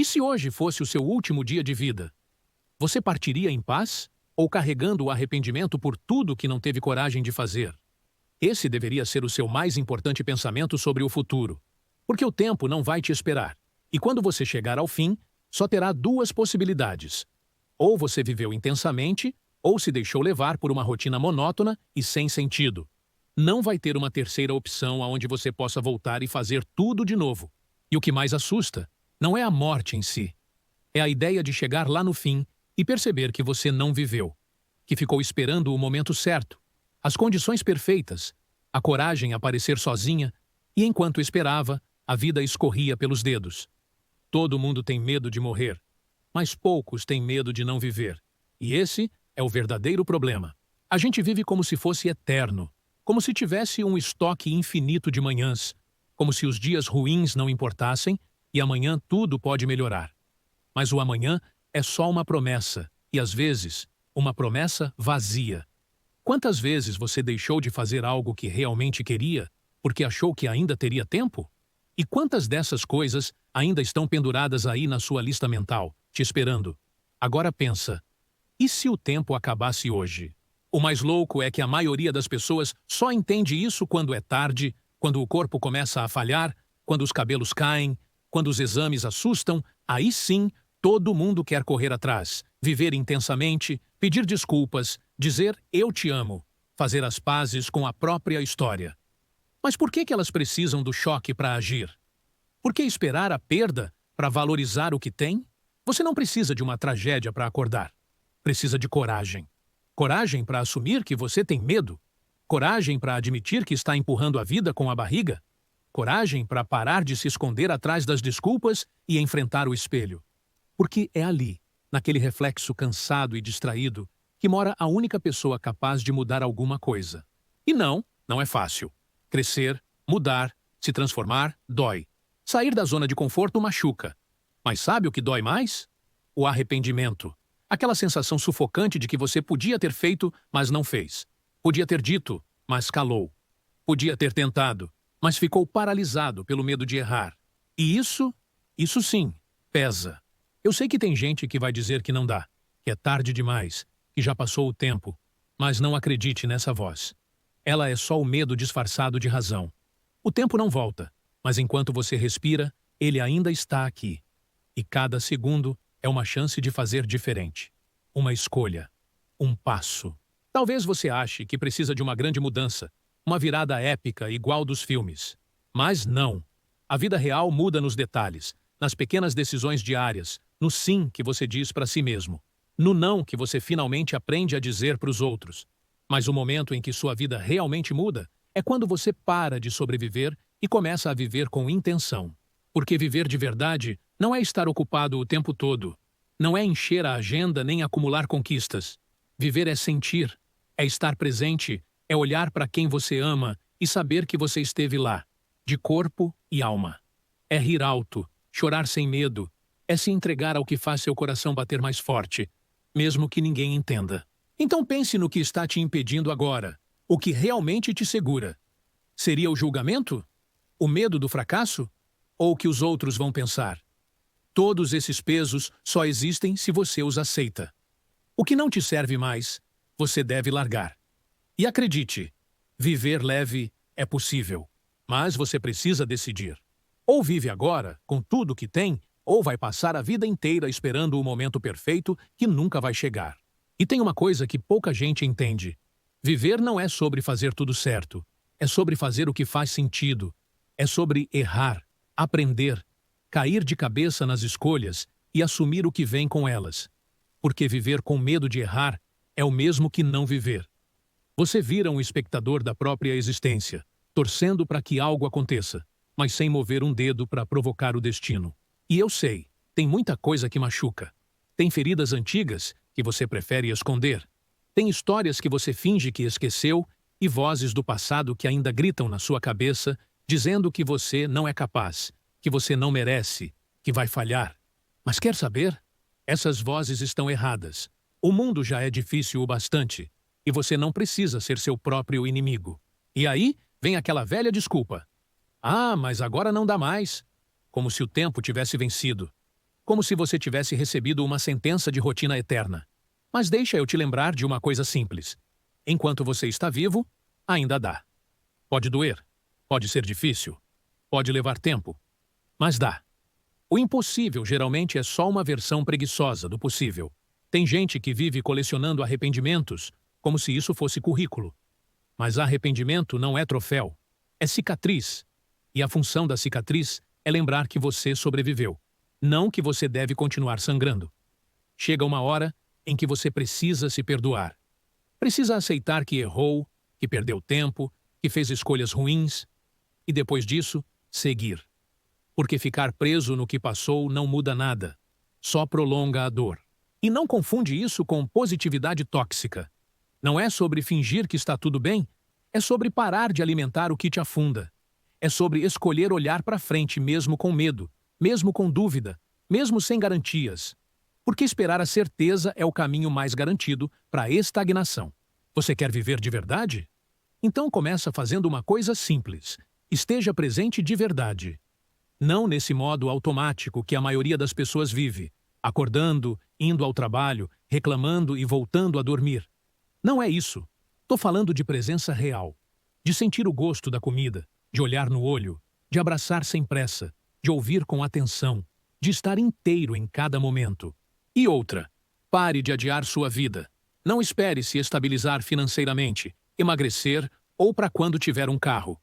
E se hoje fosse o seu último dia de vida? Você partiria em paz ou carregando o arrependimento por tudo que não teve coragem de fazer? Esse deveria ser o seu mais importante pensamento sobre o futuro, porque o tempo não vai te esperar. E quando você chegar ao fim, só terá duas possibilidades. Ou você viveu intensamente, ou se deixou levar por uma rotina monótona e sem sentido. Não vai ter uma terceira opção aonde você possa voltar e fazer tudo de novo. E o que mais assusta não é a morte em si. É a ideia de chegar lá no fim e perceber que você não viveu, que ficou esperando o momento certo, as condições perfeitas, a coragem aparecer sozinha, e enquanto esperava, a vida escorria pelos dedos. Todo mundo tem medo de morrer, mas poucos têm medo de não viver. E esse é o verdadeiro problema. A gente vive como se fosse eterno, como se tivesse um estoque infinito de manhãs, como se os dias ruins não importassem e amanhã tudo pode melhorar. Mas o amanhã é só uma promessa, e às vezes, uma promessa vazia. Quantas vezes você deixou de fazer algo que realmente queria porque achou que ainda teria tempo? E quantas dessas coisas ainda estão penduradas aí na sua lista mental, te esperando? Agora pensa, e se o tempo acabasse hoje? O mais louco é que a maioria das pessoas só entende isso quando é tarde, quando o corpo começa a falhar, quando os cabelos caem, quando os exames assustam. Aí sim, todo mundo quer correr atrás, viver intensamente, pedir desculpas, dizer eu te amo, fazer as pazes com a própria história. Mas por que elas precisam do choque para agir? Por que esperar a perda para valorizar o que tem? Você não precisa de uma tragédia para acordar. Precisa de coragem. Coragem para assumir que você tem medo. Coragem para admitir que está empurrando a vida com a barriga. Coragem para parar de se esconder atrás das desculpas e enfrentar o espelho. Porque é ali, naquele reflexo cansado e distraído, que mora a única pessoa capaz de mudar alguma coisa. E não é fácil. Crescer, mudar, se transformar, dói. Sair da zona de conforto machuca. Mas sabe o que dói mais? O arrependimento. Aquela sensação sufocante de que você podia ter feito, mas não fez. Podia ter dito, mas calou. Podia ter tentado, mas ficou paralisado pelo medo de errar. E isso sim, pesa. Eu sei que tem gente que vai dizer que não dá, que é tarde demais, que já passou o tempo, mas não acredite nessa voz. Ela é só o medo disfarçado de razão. O tempo não volta, mas enquanto você respira, ele ainda está aqui. E cada segundo é uma chance de fazer diferente. Uma escolha. Um passo. Talvez você ache que precisa de uma grande mudança, uma virada épica igual dos filmes. Mas não. A vida real muda nos detalhes, nas pequenas decisões diárias, no sim que você diz para si mesmo, no não que você finalmente aprende a dizer para os outros. Mas o momento em que sua vida realmente muda é quando você para de sobreviver e começa a viver com intenção. Porque viver de verdade não é estar ocupado o tempo todo. Não é encher a agenda nem acumular conquistas. Viver é sentir, é estar presente, é olhar para quem você ama e saber que você esteve lá, de corpo e alma. É rir alto, chorar sem medo, é se entregar ao que faz seu coração bater mais forte, mesmo que ninguém entenda. Então pense no que está te impedindo agora, o que realmente te segura. Seria o julgamento? O medo do fracasso? Ou o que os outros vão pensar? Todos esses pesos só existem se você os aceita. O que não te serve mais, você deve largar. E acredite, viver leve é possível, mas você precisa decidir. Ou vive agora, com tudo que tem, ou vai passar a vida inteira esperando o momento perfeito que nunca vai chegar. E tem uma coisa que pouca gente entende. Viver não é sobre fazer tudo certo. É sobre fazer o que faz sentido. É sobre errar, aprender, cair de cabeça nas escolhas e assumir o que vem com elas. Porque viver com medo de errar é o mesmo que não viver. Você vira um espectador da própria existência, torcendo para que algo aconteça, mas sem mover um dedo para provocar o destino. E eu sei, tem muita coisa que machuca. Tem feridas antigas que você prefere esconder. Tem histórias que você finge que esqueceu e vozes do passado que ainda gritam na sua cabeça, dizendo que você não é capaz, que você não merece, que vai falhar. Mas quer saber? Essas vozes estão erradas. O mundo já é difícil o bastante, e você não precisa ser seu próprio inimigo. E aí vem aquela velha desculpa. Ah, mas agora não dá mais. Como se o tempo tivesse vencido. como se você tivesse recebido uma sentença de rotina eterna. Mas deixa eu te lembrar de uma coisa simples. Enquanto você está vivo, ainda dá. Pode doer, pode ser difícil, pode levar tempo, mas dá. O impossível geralmente é só uma versão preguiçosa do possível. Tem gente que vive colecionando arrependimentos, como se isso fosse currículo. Mas arrependimento não é troféu, é cicatriz. E a função da cicatriz é lembrar que você sobreviveu, não que você deve continuar sangrando. Chega uma hora em que você precisa se perdoar. Precisa aceitar que errou, que perdeu tempo, que fez escolhas ruins, e depois disso, seguir. Porque ficar preso no que passou não muda nada, só prolonga a dor. E não confunde isso com positividade tóxica. Não é sobre fingir que está tudo bem, é sobre parar de alimentar o que te afunda. É sobre escolher olhar para frente mesmo com medo, mesmo com dúvida, mesmo sem garantias. Porque esperar a certeza é o caminho mais garantido para a estagnação. Você quer viver de verdade? Então começa fazendo uma coisa simples. Esteja presente de verdade. Não nesse modo automático que a maioria das pessoas vive, acordando, indo ao trabalho, reclamando e voltando a dormir. Não é isso. Tô falando de presença real. De sentir o gosto da comida, de olhar no olho, de abraçar sem pressa, de ouvir com atenção, de estar inteiro em cada momento. E outra, pare de adiar sua vida. Não espere se estabilizar financeiramente, emagrecer ou para quando tiver um carro.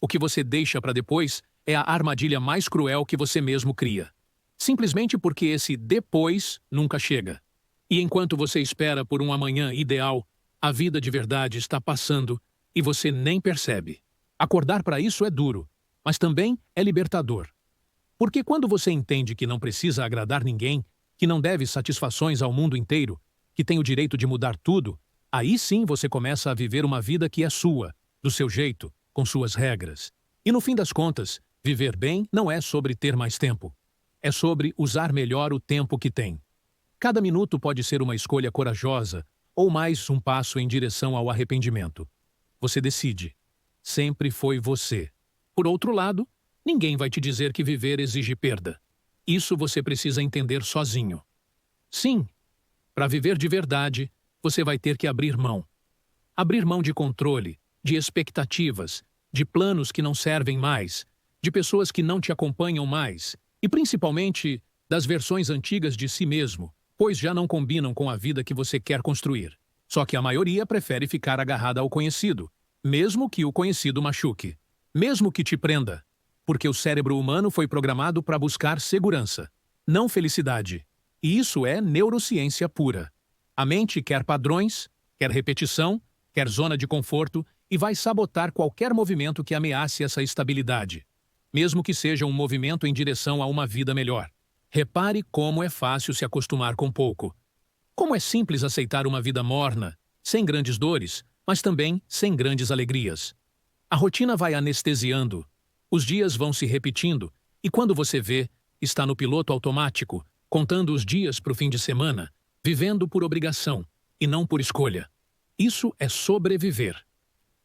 O que você deixa para depois é a armadilha mais cruel que você mesmo cria. Simplesmente porque esse depois nunca chega. E enquanto você espera por um amanhã ideal, a vida de verdade está passando e você nem percebe. Acordar para isso é duro, mas também é libertador. Porque quando você entende que não precisa agradar ninguém, que não deve satisfações ao mundo inteiro, que tem o direito de mudar tudo, aí sim você começa a viver uma vida que é sua, do seu jeito, com suas regras. E no fim das contas, viver bem não é sobre ter mais tempo. É sobre usar melhor o tempo que tem. Cada minuto pode ser uma escolha corajosa ou mais um passo em direção ao arrependimento. Você decide. Sempre foi você. Por outro lado, ninguém vai te dizer que viver exige perda. Isso você precisa entender sozinho. Sim, para viver de verdade, você vai ter que abrir mão. Abrir mão de controle, de expectativas, de planos que não servem mais, de pessoas que não te acompanham mais, e principalmente das versões antigas de si mesmo, pois já não combinam com a vida que você quer construir. Só que a maioria prefere ficar agarrada ao conhecido, mesmo que o conhecido machuque, mesmo que te prenda, porque o cérebro humano foi programado para buscar segurança, não felicidade. E isso é neurociência pura. A mente quer padrões, quer repetição, quer zona de conforto e vai sabotar qualquer movimento que ameace essa estabilidade, mesmo que seja um movimento em direção a uma vida melhor. Repare como é fácil se acostumar com pouco. Como é simples aceitar uma vida morna, sem grandes dores, mas também sem grandes alegrias. A rotina vai anestesiando, os dias vão se repetindo, e quando você vê, está no piloto automático, contando os dias para o fim de semana, vivendo por obrigação e não por escolha. Isso é sobreviver,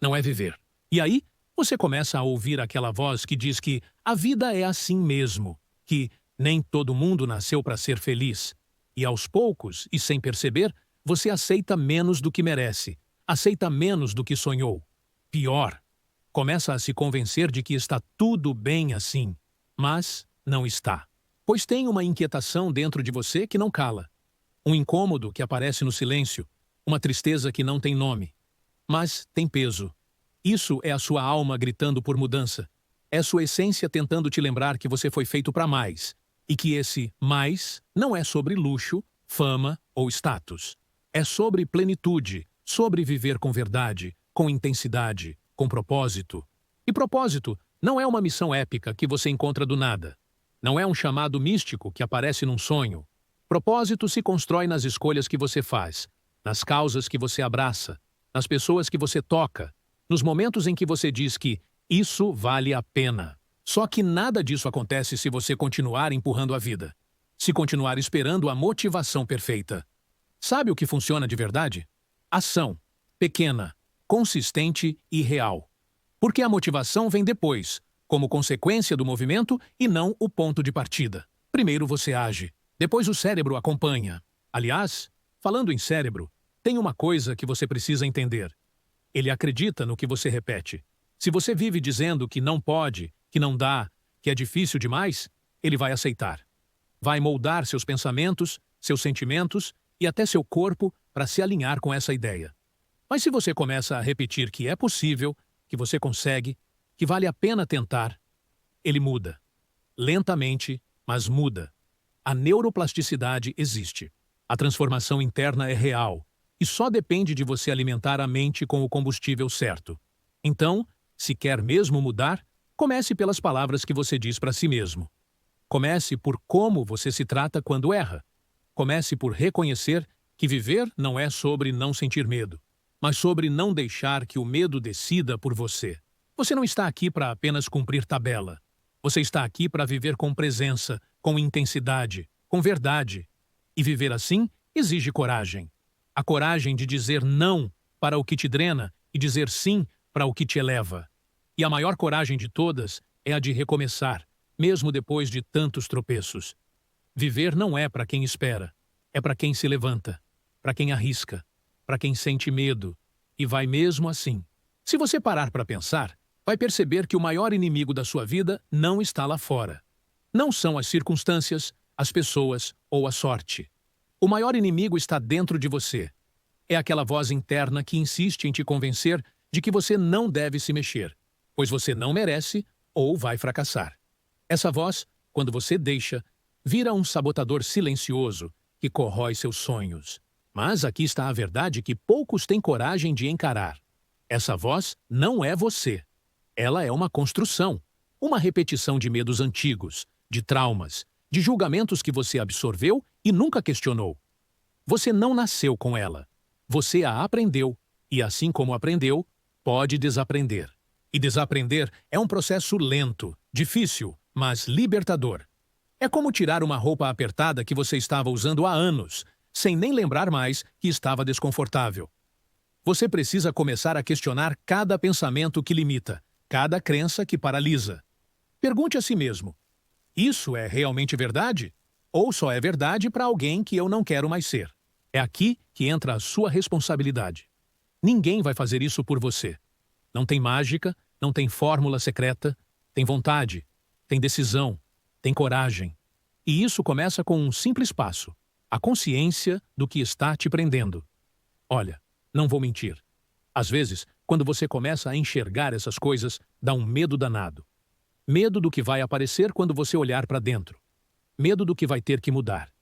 não é viver. E aí, você começa a ouvir aquela voz que diz que a vida é assim mesmo, que nem todo mundo nasceu para ser feliz. E aos poucos, e sem perceber, você aceita menos do que merece, aceita menos do que sonhou. Pior, começa a se convencer de que está tudo bem assim, mas não está. Pois tem uma inquietação dentro de você que não cala. Um incômodo que aparece no silêncio, uma tristeza que não tem nome, mas tem peso. Isso é a sua alma gritando por mudança. É sua essência tentando te lembrar que você foi feito para mais, e que esse mais não é sobre luxo, fama ou status. É sobre plenitude, sobre viver com verdade, com intensidade, com propósito. E propósito não é uma missão épica que você encontra do nada. Não é um chamado místico que aparece num sonho. Propósito se constrói nas escolhas que você faz, nas causas que você abraça, nas pessoas que você toca, nos momentos em que você diz que isso vale a pena. Só que nada disso acontece se você continuar empurrando a vida, se continuar esperando a motivação perfeita. Sabe o que funciona de verdade? Ação, pequena, consistente e real. Porque a motivação vem depois, como consequência do movimento e não o ponto de partida. Primeiro você age, Depois o cérebro acompanha. Aliás, falando em cérebro, tem uma coisa que você precisa entender. Ele acredita no que você repete. Se você vive dizendo que não pode, que não dá, que é difícil demais, ele vai aceitar. Vai moldar seus pensamentos, seus sentimentos e até seu corpo para se alinhar com essa ideia. Mas se você começa a repetir que é possível, que você consegue, que vale a pena tentar, ele muda. Lentamente, mas muda. A neuroplasticidade existe. A transformação interna é real e só depende de você alimentar a mente com o combustível certo. Então, se quer mesmo mudar, comece pelas palavras que você diz para si mesmo. Comece por como você se trata quando erra. Comece por reconhecer que viver não é sobre não sentir medo, mas sobre não deixar que o medo decida por você. Você não está aqui para apenas cumprir tabela. Você está aqui para viver com presença, com intensidade, com verdade. E viver assim exige coragem. A coragem de dizer não para o que te drena e dizer sim para o que te eleva. E a maior coragem de todas é a de recomeçar, mesmo depois de tantos tropeços. Viver não é para quem espera, é para quem se levanta, para quem arrisca, para quem sente medo e vai mesmo assim. Se você parar para pensar, vai perceber que o maior inimigo da sua vida não está lá fora. Não são as circunstâncias, as pessoas ou a sorte. O maior inimigo está dentro de você. É aquela voz interna que insiste em te convencer de que você não deve se mexer, pois você não merece ou vai fracassar. Essa voz, quando você deixa, vira um sabotador silencioso que corrói seus sonhos. Mas aqui está a verdade que poucos têm coragem de encarar. Essa voz não é você. Ela é uma construção, uma repetição de medos antigos, de traumas, de julgamentos que você absorveu e nunca questionou. Você não nasceu com ela. Você a aprendeu e, assim como aprendeu, pode desaprender. E desaprender é um processo lento, difícil, mas libertador. É como tirar uma roupa apertada que você estava usando há anos, sem nem lembrar mais que estava desconfortável. Você precisa começar a questionar cada pensamento que limita, cada crença que paralisa. Pergunte a si mesmo: isso é realmente verdade? Ou só é verdade para alguém que eu não quero mais ser? É aqui que entra a sua responsabilidade. Ninguém vai fazer isso por você. Não tem mágica, não tem fórmula secreta, tem vontade, tem decisão, tem coragem. E isso começa com um simples passo: a consciência do que está te prendendo. Olha, não vou mentir. Às vezes, quando você começa a enxergar essas coisas, dá um medo danado. Medo do que vai aparecer quando você olhar para dentro. Medo do que vai ter que mudar.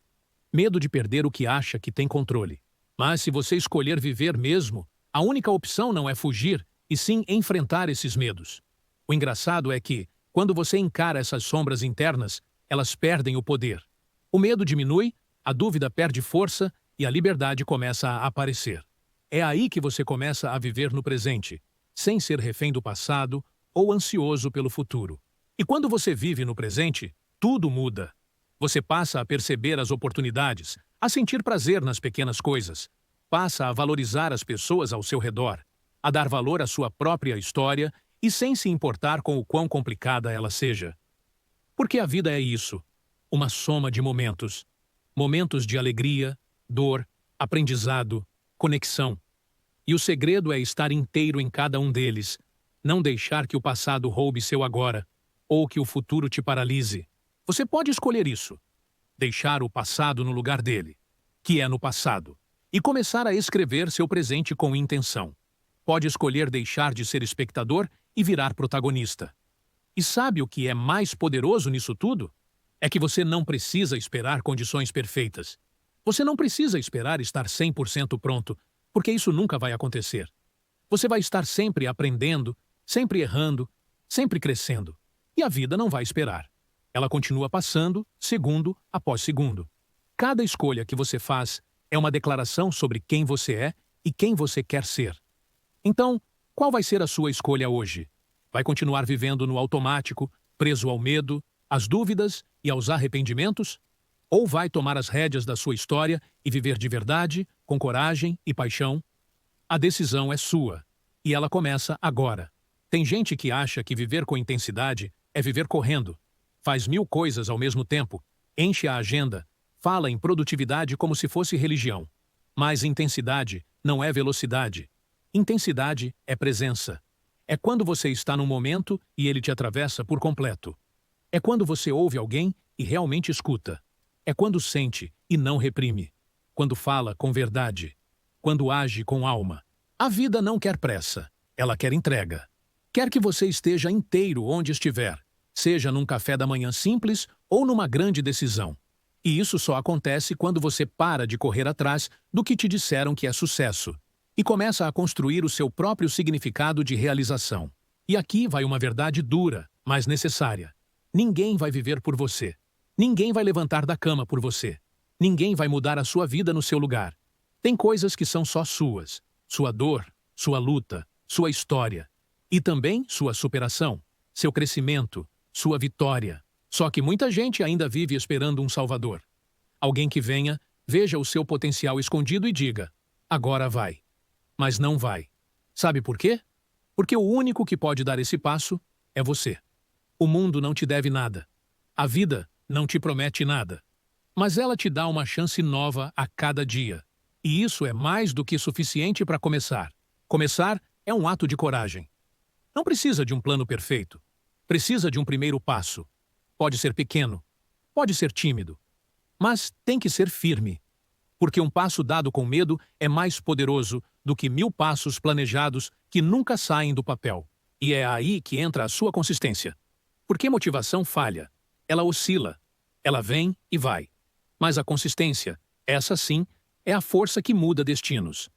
Medo de perder o que acha que tem controle. Mas se você escolher viver mesmo, a única opção não é fugir, e sim enfrentar esses medos. O engraçado é que, quando você encara essas sombras internas, elas perdem o poder. O medo diminui, a dúvida perde força e a liberdade começa a aparecer. É aí que você começa a viver no presente, sem ser refém do passado ou ansioso pelo futuro. E quando você vive no presente, tudo muda. Você passa a perceber as oportunidades, a sentir prazer nas pequenas coisas, passa a valorizar as pessoas ao seu redor, a dar valor à sua própria história e sem se importar com o quão complicada ela seja. Porque a vida é isso, uma soma de momentos. Momentos de alegria, dor, aprendizado, conexão. E o segredo é estar inteiro em cada um deles, não deixar que o passado roube seu agora, ou que o futuro te paralise. Você pode escolher isso, deixar o passado no lugar dele, que é no passado, e começar a escrever seu presente com intenção. Pode escolher deixar de ser espectador e virar protagonista. E sabe o que é mais poderoso nisso tudo? É que você não precisa esperar condições perfeitas. Você não precisa esperar estar 100% pronto, porque isso nunca vai acontecer. Você vai estar sempre aprendendo, sempre errando, sempre crescendo. E a vida não vai esperar. Ela continua passando, segundo após segundo. Cada escolha que você faz é uma declaração sobre quem você é e quem você quer ser. Então, qual vai ser a sua escolha hoje? Vai continuar vivendo no automático, preso ao medo, às dúvidas e aos arrependimentos? Ou vai tomar as rédeas da sua história e viver de verdade, com coragem e paixão? A decisão é sua, e ela começa agora. Tem gente que acha que viver com intensidade é viver correndo. Faz 1000 coisas ao mesmo tempo, enche a agenda, fala em produtividade como se fosse religião. Mas intensidade não é velocidade. Intensidade é presença. É quando você está num momento e ele te atravessa por completo. É quando você ouve alguém e realmente escuta. É quando sente e não reprime. Quando fala com verdade. Quando age com alma. A vida não quer pressa. Ela quer entrega. Quer que você esteja inteiro onde estiver, seja num café da manhã simples ou numa grande decisão. E isso só acontece quando você para de correr atrás do que te disseram que é sucesso e começa a construir o seu próprio significado de realização. E aqui vai uma verdade dura, mas necessária. Ninguém vai viver por você. Ninguém vai levantar da cama por você. Ninguém vai mudar a sua vida no seu lugar. Tem coisas que são só suas. Sua dor, sua luta, sua história. E também sua superação, seu crescimento, sua vitória. Só que muita gente ainda vive esperando um salvador. Alguém que venha, veja o seu potencial escondido e diga: agora vai. Mas não vai. Sabe por quê? Porque o único que pode dar esse passo é você. O mundo não te deve nada. A vida não te promete nada. Mas ela te dá uma chance nova a cada dia. E isso é mais do que suficiente para começar. Começar é um ato de coragem. Não precisa de um plano perfeito. Precisa de um primeiro passo. Pode ser pequeno, pode ser tímido, mas tem que ser firme, porque um passo dado com medo é mais poderoso do que 1000 passos planejados que nunca saem do papel. E é aí que entra a sua consistência. Porque motivação falha, ela oscila, ela vem e vai. Mas a consistência, essa sim, é a força que muda destinos.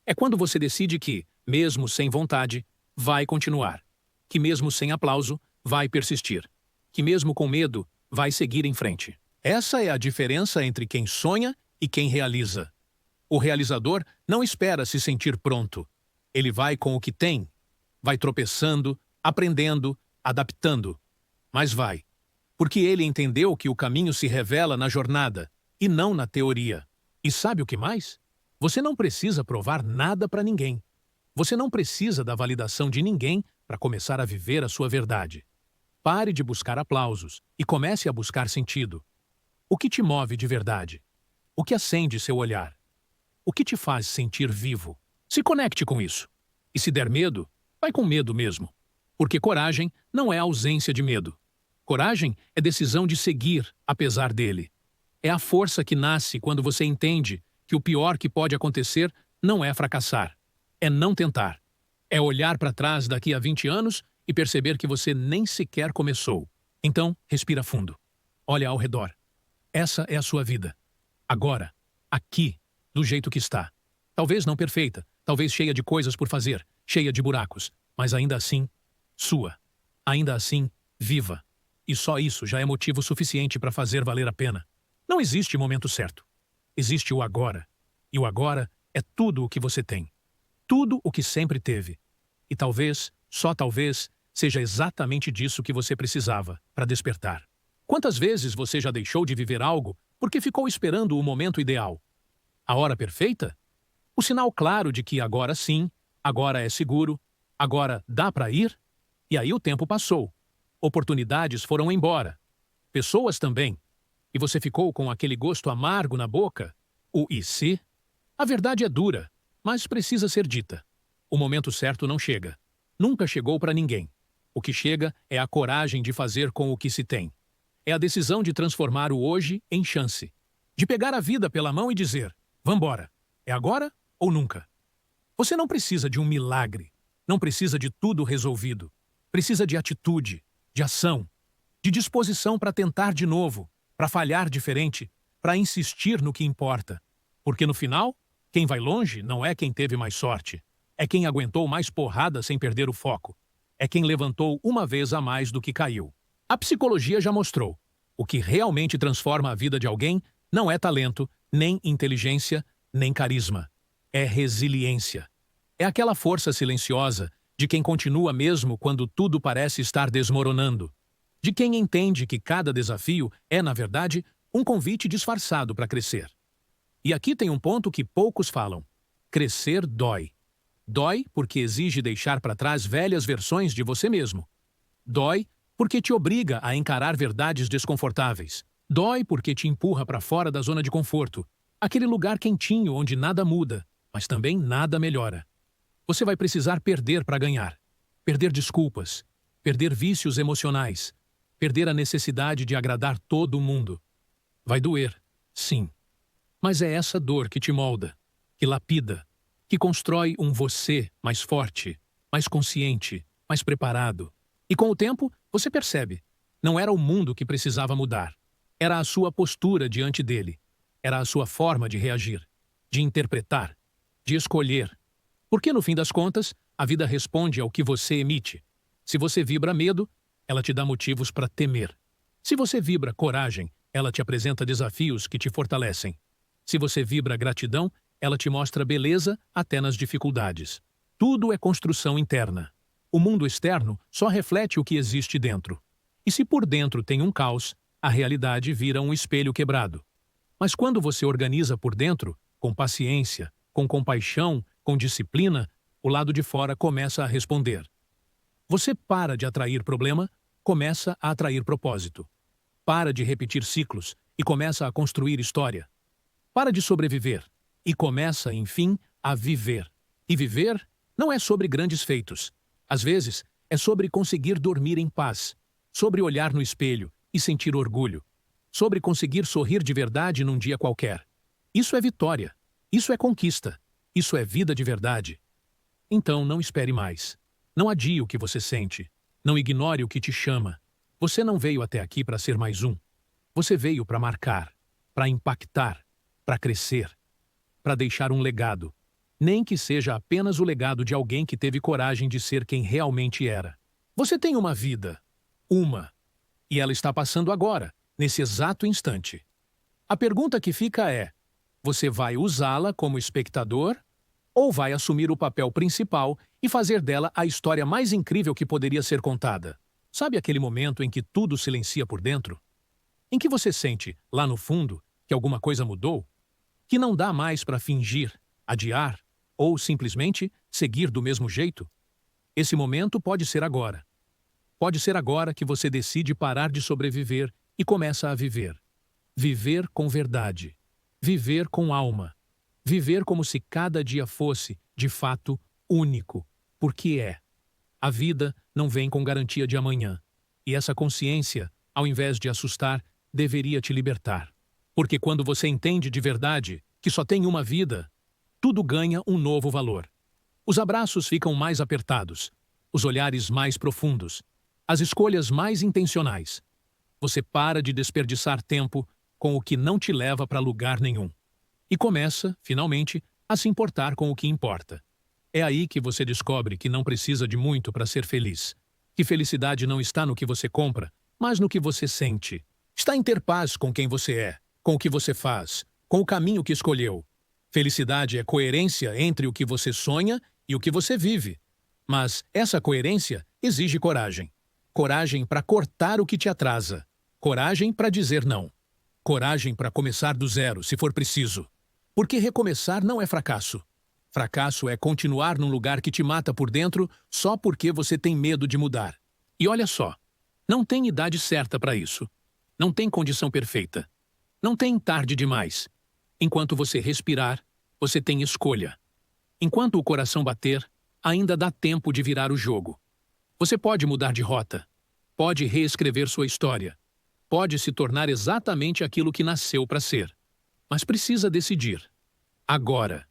É quando você decide que, mesmo sem vontade, vai continuar, que mesmo sem aplauso, vai persistir, que mesmo com medo, vai seguir em frente. Essa é a diferença entre quem sonha e quem realiza. O realizador não espera se sentir pronto. Ele vai com o que tem. Vai tropeçando, aprendendo, adaptando. Mas vai. Porque ele entendeu que o caminho se revela na jornada e não na teoria. E sabe o que mais? Você não precisa provar nada para ninguém. Você não precisa da validação de ninguém para começar a viver a sua verdade. Pare de buscar aplausos e comece a buscar sentido. O que te move de verdade? O que acende seu olhar? O que te faz sentir vivo? Se conecte com isso. E se der medo, vai com medo mesmo. Porque coragem não é ausência de medo. Coragem é decisão de seguir, apesar dele. É a força que nasce quando você entende que o pior que pode acontecer não é fracassar. É não tentar. É olhar para trás daqui a 20 anos e perceber que você nem sequer começou. Então, respira fundo. Olha ao redor. Essa é a sua vida. Agora, aqui, do jeito que está. Talvez não perfeita, talvez cheia de coisas por fazer, cheia de buracos, mas ainda assim, sua. Ainda assim, viva. E só isso já é motivo suficiente para fazer valer a pena. Não existe momento certo. Existe o agora. E o agora é tudo o que você tem. Tudo o que sempre teve. E talvez, só talvez, seja exatamente disso que você precisava para despertar. Quantas vezes você já deixou de viver algo porque ficou esperando o momento ideal? A hora perfeita? O sinal claro de que agora sim, agora é seguro, agora dá para ir? E aí o tempo passou. Oportunidades foram embora. Pessoas também. E você ficou com aquele gosto amargo na boca? O e se? A verdade é dura, mas precisa ser dita. O momento certo não chega. Nunca chegou para ninguém. O que chega é a coragem de fazer com o que se tem. É a decisão de transformar o hoje em chance. De pegar a vida pela mão e dizer: vambora. É agora ou nunca? Você não precisa de um milagre. Não precisa de tudo resolvido. Precisa de atitude, de ação, de disposição para tentar de novo, para falhar diferente, para insistir no que importa. Porque no final, quem vai longe não é quem teve mais sorte. É quem aguentou mais porrada sem perder o foco. É quem levantou uma vez a mais do que caiu. A psicologia já mostrou. O que realmente transforma a vida de alguém não é talento, nem inteligência, nem carisma. É resiliência. É aquela força silenciosa de quem continua mesmo quando tudo parece estar desmoronando. De quem entende que cada desafio é, na verdade, um convite disfarçado para crescer. E aqui tem um ponto que poucos falam. Crescer dói. Dói porque exige deixar para trás velhas versões de você mesmo. Dói porque te obriga a encarar verdades desconfortáveis. Dói porque te empurra para fora da zona de conforto, aquele lugar quentinho onde nada muda, mas também nada melhora. Você vai precisar perder para ganhar. Perder desculpas, perder vícios emocionais, perder a necessidade de agradar todo mundo. Vai doer, sim. Mas é essa dor que te molda, que lapida, que constrói um você mais forte, mais consciente, mais preparado. E com o tempo, você percebe, não era o mundo que precisava mudar. Era a sua postura diante dele. Era a sua forma de reagir, de interpretar, de escolher. Porque, no fim das contas, a vida responde ao que você emite. Se você vibra medo, ela te dá motivos para temer. Se você vibra coragem, ela te apresenta desafios que te fortalecem. Se você vibra gratidão, ela te mostra beleza até nas dificuldades. Tudo é construção interna. O mundo externo só reflete o que existe dentro. E se por dentro tem um caos, a realidade vira um espelho quebrado. Mas quando você organiza por dentro, com paciência, com compaixão, com disciplina, o lado de fora começa a responder. Você para de atrair problema, começa a atrair propósito. Para de repetir ciclos e começa a construir história. Para de sobreviver e começa, enfim, a viver. E viver não é sobre grandes feitos. Às vezes, é sobre conseguir dormir em paz, sobre olhar no espelho e sentir orgulho, sobre conseguir sorrir de verdade num dia qualquer. Isso é vitória. Isso é conquista. Isso é vida de verdade. Então não espere mais. Não adie o que você sente. Não ignore o que te chama. Você não veio até aqui para ser mais um. Você veio para marcar, para impactar, para crescer, para deixar um legado. Nem que seja apenas o legado de alguém que teve coragem de ser quem realmente era. Você tem uma vida. Uma. E ela está passando agora, nesse exato instante. A pergunta que fica é: você vai usá-la como espectador ou vai assumir o papel principal e fazer dela a história mais incrível que poderia ser contada? Sabe aquele momento em que tudo silencia por dentro? Em que você sente, lá no fundo, que alguma coisa mudou? Que não dá mais para fingir, adiar ou simplesmente seguir do mesmo jeito? Esse momento pode ser agora. Pode ser agora que você decide parar de sobreviver e começa a viver. Viver com verdade. Viver com alma. Viver como se cada dia fosse, de fato, único. Porque é. A vida não vem com garantia de amanhã. E essa consciência, ao invés de assustar, deveria te libertar. Porque quando você entende de verdade que só tem uma vida, tudo ganha um novo valor. Os abraços ficam mais apertados, os olhares mais profundos, as escolhas mais intencionais. Você para de desperdiçar tempo com o que não te leva para lugar nenhum. E começa, finalmente, a se importar com o que importa. É aí que você descobre que não precisa de muito para ser feliz. Que felicidade não está no que você compra, mas no que você sente. Está em ter paz com quem você é, com o que você faz, com o caminho que escolheu. Felicidade é coerência entre o que você sonha e o que você vive. Mas essa coerência exige coragem. Coragem para cortar o que te atrasa. Coragem para dizer não. Coragem para começar do zero, se for preciso. Porque recomeçar não é fracasso. Fracasso é continuar num lugar que te mata por dentro só porque você tem medo de mudar. E olha só, não tem idade certa para isso. Não tem condição perfeita. Não tem tarde demais. Enquanto você respirar, você tem escolha. Enquanto o coração bater, ainda dá tempo de virar o jogo. Você pode mudar de rota. Pode reescrever sua história. Pode se tornar exatamente aquilo que nasceu para ser. Mas precisa decidir. Agora.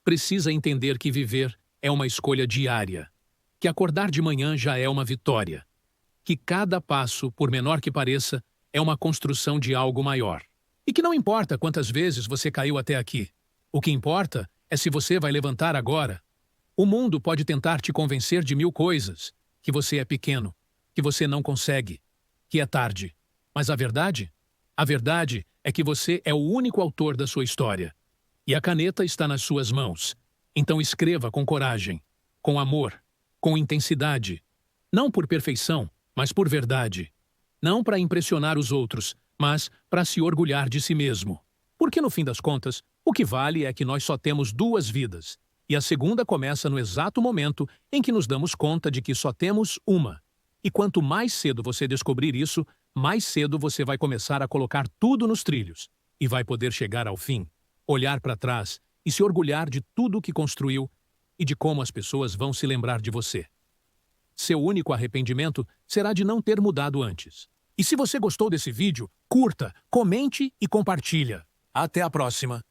Precisa entender que viver é uma escolha diária. Que acordar de manhã já é uma vitória. Que cada passo, por menor que pareça, é uma construção de algo maior. E que não importa quantas vezes você caiu até aqui. O que importa é se você vai levantar agora. O mundo pode tentar te convencer de 1000 coisas. Que você é pequeno. Que você não consegue. Que é tarde. Mas a verdade? A verdade é que você é o único autor da sua história. E a caneta está nas suas mãos. Então escreva com coragem, com amor, com intensidade. Não por perfeição, mas por verdade. Não para impressionar os outros, mas para se orgulhar de si mesmo. Porque, no fim das contas, o que vale é que nós só temos 2 vidas. E a segunda começa no exato momento em que nos damos conta de que só temos uma. E quanto mais cedo você descobrir isso, mais cedo você vai começar a colocar tudo nos trilhos e vai poder chegar ao fim, olhar para trás e se orgulhar de tudo o que construiu e de como as pessoas vão se lembrar de você. Seu único arrependimento será de não ter mudado antes. E se você gostou desse vídeo, curta, comente e compartilha. Até a próxima!